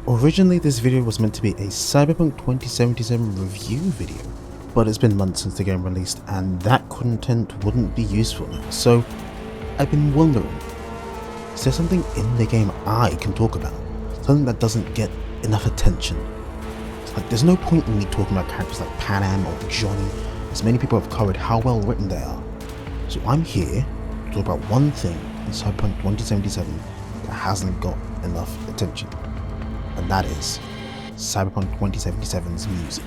Originally this video was meant to be a Cyberpunk 2077 review video, but it's been months since the game released and that content wouldn't be useful now, so I've been wondering, is there something in the game I can talk about? Something that doesn't get enough attention? It's like there's no point in me talking about characters like Panam or Johnny, as many people have covered how well written they are. So I'm here to talk about one thing in Cyberpunk 2077 that hasn't got enough attention. And that is Cyberpunk 2077's music.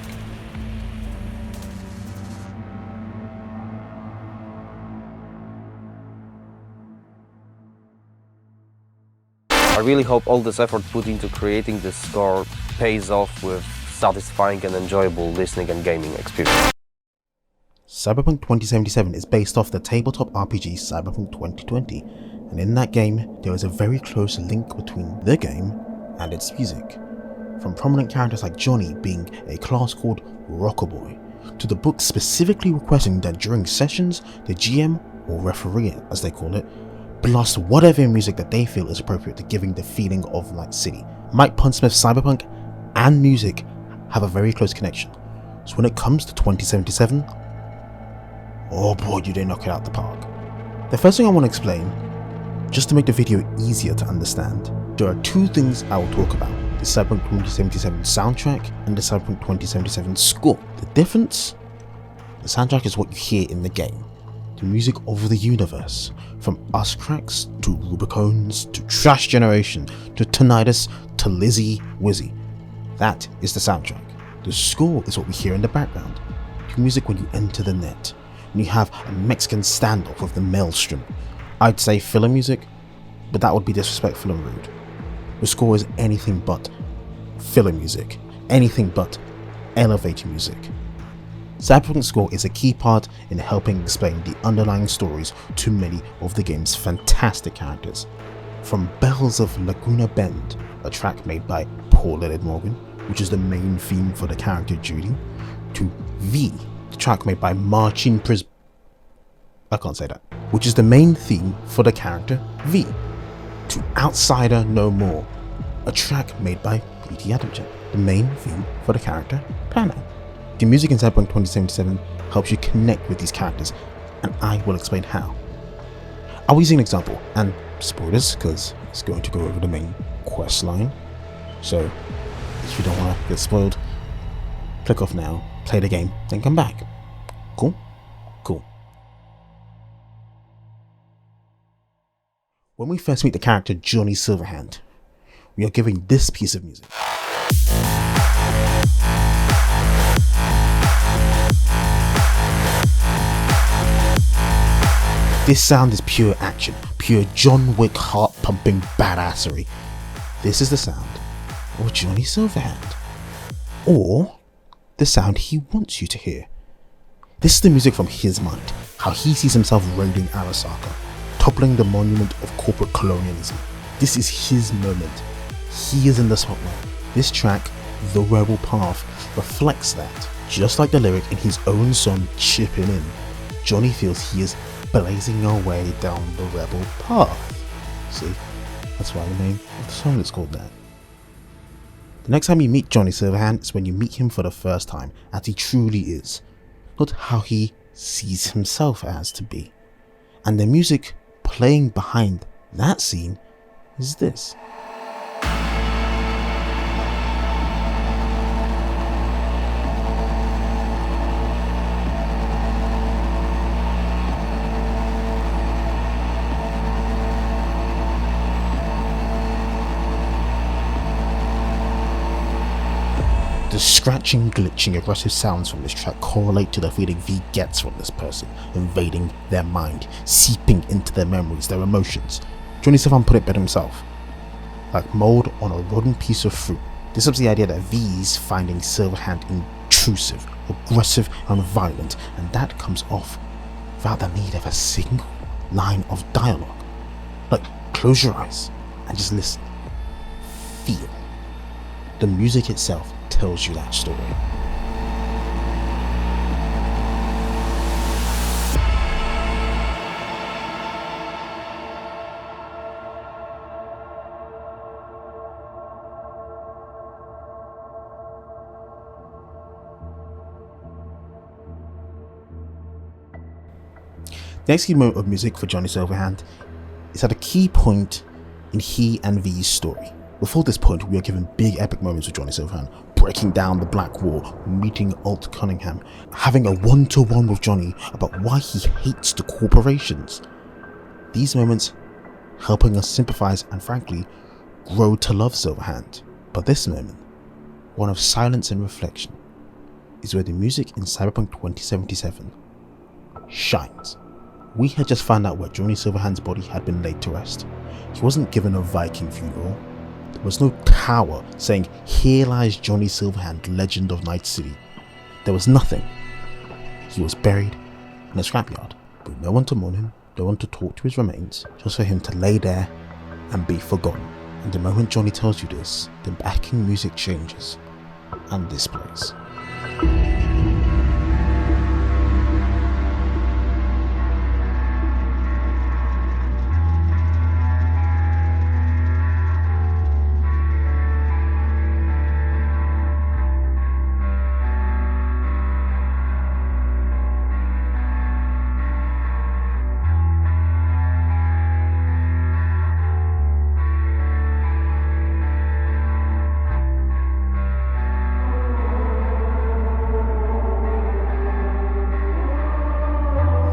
I really hope all this effort put into creating this score pays off with satisfying and enjoyable listening and gaming experience. Cyberpunk 2077 is based off the tabletop RPG Cyberpunk 2020, and in that game there is a very close link between the game and its music. From prominent characters like Johnny being a class called Rocker Boy, to the book specifically requesting that during sessions the GM, or referee as they call it, blast whatever music that they feel is appropriate to giving the feeling of Night City. Mike Pondsmith's Cyberpunk and music have a very close connection, so when it comes to 2077, oh boy, do they knock it out the park. The first thing I want to explain, just to make the video easier to understand, there are two things I will talk about: the Cyberpunk 2077 soundtrack and the Cyberpunk 2077 score. The difference? The soundtrack is what you hear in the game. The music of the universe, from Us Cracks to Rubicones to Trash Generation to Tinnitus to Lizzie Wizzy. That is the soundtrack. The score is what we hear in the background. The music when you enter the net, when you have a Mexican standoff with the Maelstrom. I'd say filler music, but that would be disrespectful and rude. The score is anything but filler music, anything but elevator music. Cyberpunk's score is a key part in helping explain the underlying stories to many of the game's fantastic characters. From Bells of Laguna Bend, a track made by Paul Leonard Morgan, which is the main theme for the character Judy, to V, the track made by Marcin Pris... I can't say that. Which is the main theme for the character V, to Outsider No More, a track made by P.T. Adamczyk, the main theme for the character Panam. The music in Cyberpunk 2077 helps you connect with these characters, and I will explain how. I'll use an example, and spoilers, because it's going to go over the main quest line, so if you don't want to get spoiled, click off now, play the game, then come back. Cool? Cool. When we first meet the character Johnny Silverhand, we are given this piece of music. This sound is pure action, pure John Wick heart-pumping badassery. This is the sound of Johnny Silverhand, or the sound he wants you to hear. This is the music from his mind, how he sees himself raiding Arasaka, toppling the monument of corporate colonialism. This is his moment. He is in the spotlight. This track, The Rebel Path, reflects that. Just like the lyric in his own song Chippin' In, Johnny feels he is blazing our way down the rebel path. See, that's why the name of the song is called that. The next time you meet Johnny Silverhand is when you meet him for the first time as he truly is, not how he sees himself as to be. And the music playing behind that scene is this. The scratching, glitching, aggressive sounds from this track correlate to the feeling V gets from this person, invading their mind, seeping into their memories, their emotions. Johnny Silverhand put it better himself. Like mold on a rotten piece of fruit. This is the idea that V's finding Silverhand intrusive, aggressive and violent, and that comes off without the need of a single line of dialogue. Like, close your eyes and just listen. Feel. The music itself tells you that story. The next key moment of music for Johnny Silverhand is at a key point in he and V's story. Before this point, we are given big epic moments with Johnny Silverhand, breaking down the Black Wall, meeting Alt Cunningham, having a one-to-one with Johnny about why he hates the corporations. These moments helping us sympathize and frankly, grow to love Silverhand. But this moment, one of silence and reflection, is where the music in Cyberpunk 2077 shines. We had just found out where Johnny Silverhand's body had been laid to rest. He wasn't given a Viking funeral. There was no tower saying, "Here lies Johnny Silverhand, legend of Night City." There was nothing. He was buried in a scrapyard, with no one to mourn him, no one to talk to his remains, just for him to lay there and be forgotten. And the moment Johnny tells you this, the backing music changes, and this plays.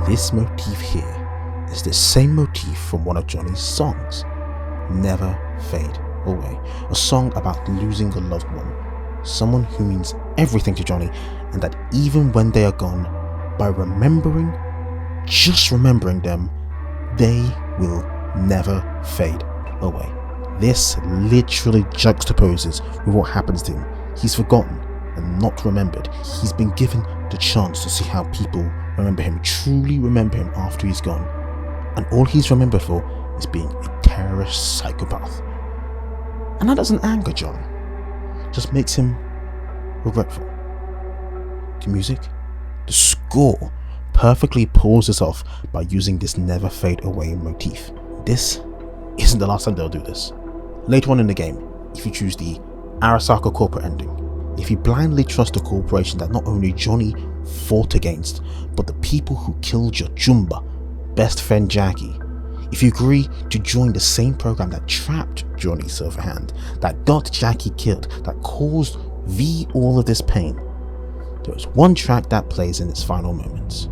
This motif here is the same motif from one of Johnny's songs, Never Fade Away, a song about losing a loved one, someone who means everything to Johnny, and that even when they are gone, by remembering, just remembering them, they will never fade away. This literally juxtaposes with what happens to him. He's forgotten and not remembered. He's been given the chance to see how people remember him, truly remember him after he's gone. And all he's remembered for is being a terrorist psychopath. And that doesn't anger John, just makes him regretful. The music, the score, perfectly pulls this off by using this never fade away motif. This isn't the last time they'll do this. Later on in the game, if you choose the Arasaka corporate ending, if you blindly trust a corporation that not only Johnny fought against, but the people who killed your Jumba, best friend Jackie, if you agree to join the same program that trapped Johnny Silverhand, that got Jackie killed, that caused V all of this pain, there is one track that plays in its final moments.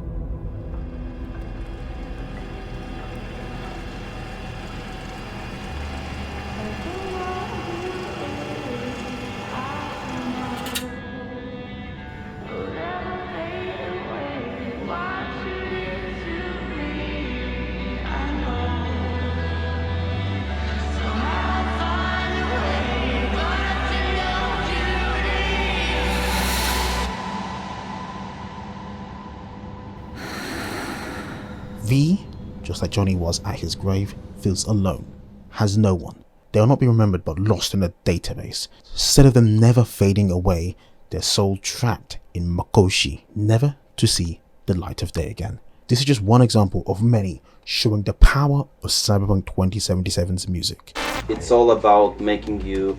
V, just like Johnny was at his grave, feels alone, has no one. They will not be remembered but lost in a database. Instead of them never fading away, their soul trapped in Makoshi, never to see the light of day again. This is just one example of many showing the power of Cyberpunk 2077's music. It's all about making you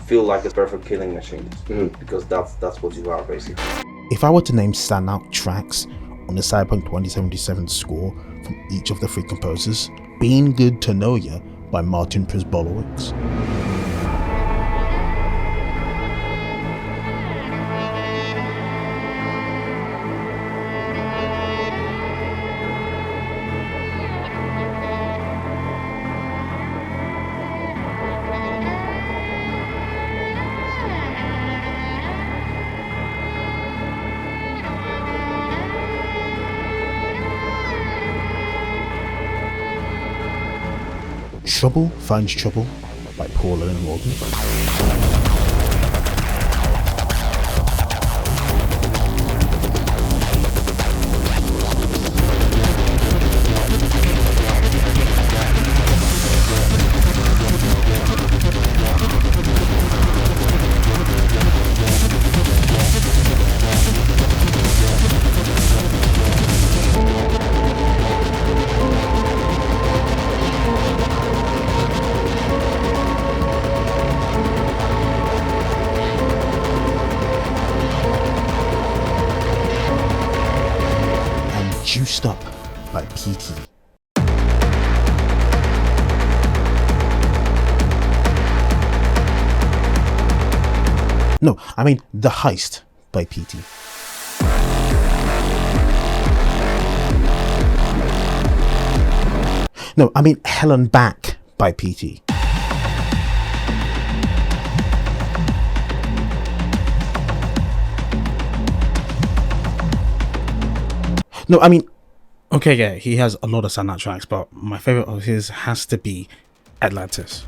feel like a perfect killing machine, because that's what you are basically. If I were to name standout tracks on the Cyberpunk 2077 score from each of the three composers, Being Good to Know Ya by Martin Przbolowicz, Trouble Finds Trouble by Paula and Morgan, Juiced Up by PT. No, I mean The Heist by PT. No, I mean Hell and Back by PT. No, I mean... Okay, yeah, he has a lot of standout tracks, but my favorite of his has to be Atlantis.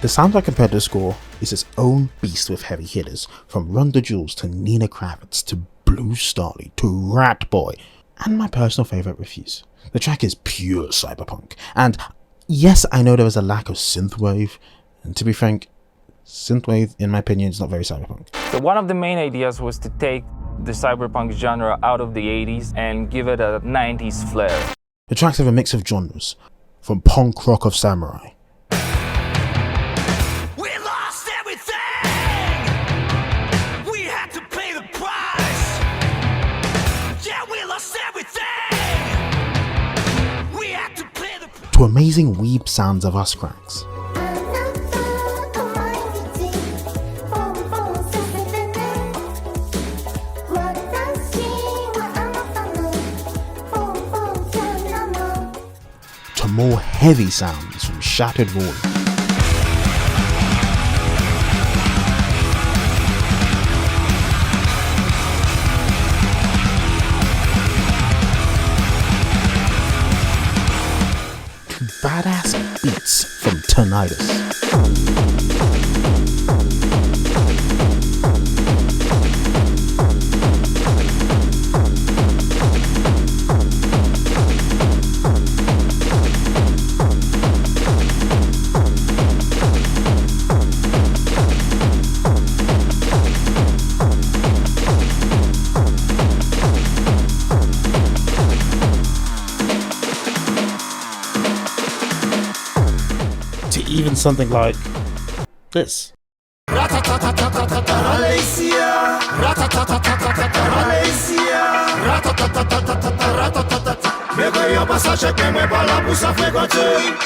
The soundtrack compared to the score is its own beast with heavy hitters, from Run the Jewels to Nina Kravitz to Blue Starly to Rat Boy, and my personal favourite, Refuse. The track is pure cyberpunk, and yes, I know there was a lack of synthwave, and to be frank, synthwave, in my opinion, is not very cyberpunk. So one of the main ideas was to take the cyberpunk genre out of the 80s and give it a 90s flair. The tracks have a mix of genres, from punk rock of samurai, to amazing weeb sounds of us cracks. To more heavy sounds from Shattered Void. Badass beats from Tinnitus. Even something like this.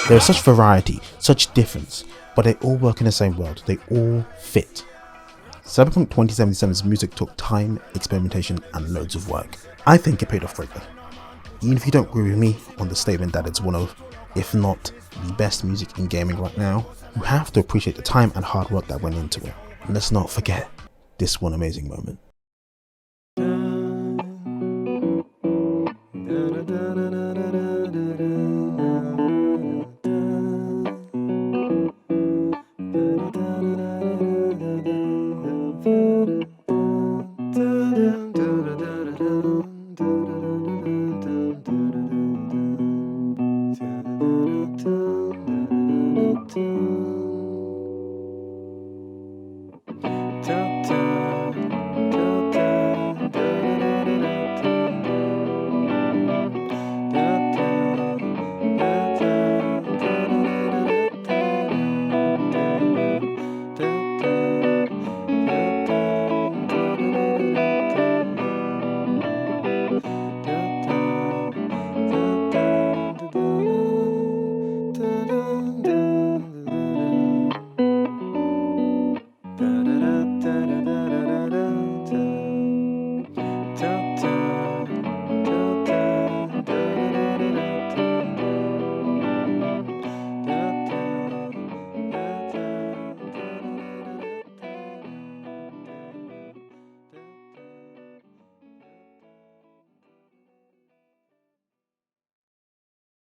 There is such variety, such difference, but they all work in the same world, they all fit. Cyberpunk 2077's music took time, experimentation, and loads of work. I think it paid off greatly. Even if you don't agree with me on the statement that it's one of, if not the best music in gaming right now, you have to appreciate the time and hard work that went into it. And let's not forget this one amazing moment.